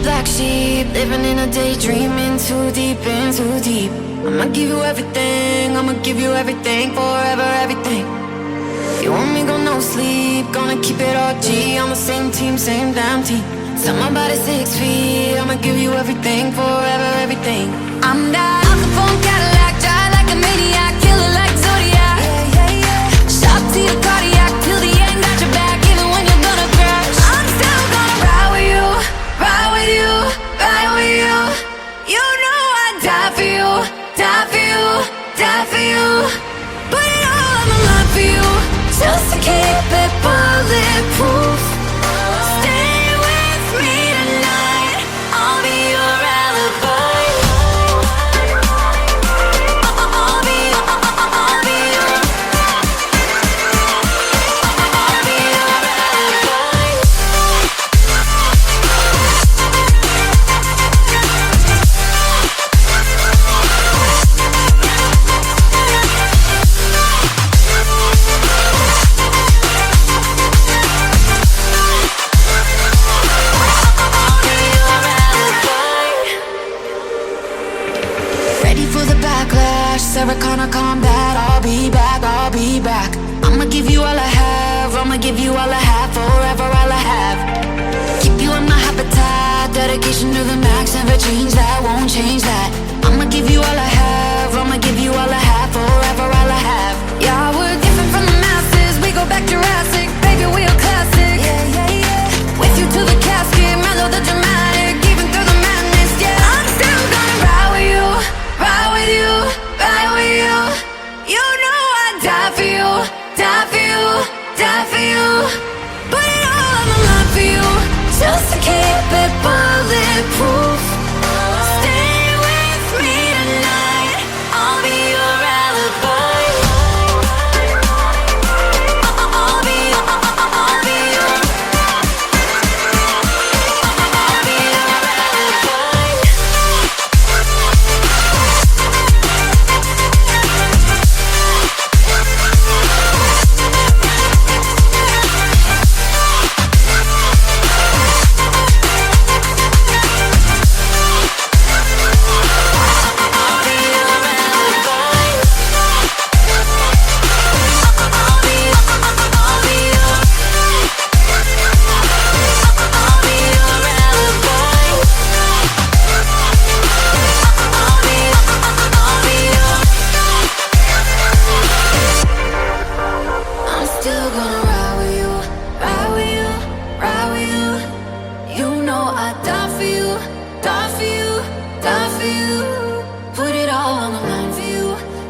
black sheep, living in a daydream, in too deep, in too deep. I'ma give you everything, I'ma give you everything, forever everything. You want me, go no sleep, gonna keep it all G, on the same team, same damn team. Tell my body 6 feet, I'ma give you everything, forever everything. I'm that Al Capone Cadillac, drive like a maniac, killer like Zodiac. Yeah, yeah, yeah. Shot to your cardiac, till the end, got your back, even when you're gonna crash. I'm still gonna ride with you, ride with you, ride with you. You know I'd die for you, die for you, die for you. Put it all on the line for you, just to keep it bulletproof. Stay with me tonight, I'll be your alibi. I'll be your alibi. Sarah Connor combat, I'll be back, I'll be back. I'ma give you all I have, I'ma give you all I have, forever all I have. Keep you on my habitat, dedication to the max, never change that, won't change that. I'ma give you all I have, I'ma give you all I have, forever all I have. Yeah, we're different from the masses, we go back Jurassic, baby we are classic. Yeah, yeah, yeah. With you to the casket, mellow the dramatic, even through the madness, yeah. I'm still gonna ride with you, ride with you, ride with you. You know I'd die for you, die for you, die for you. Put it all on the line for you, just to keep it bulletproof. Stay with me tonight, I'll be your alibi. I'll be your alibi.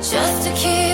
Just to keep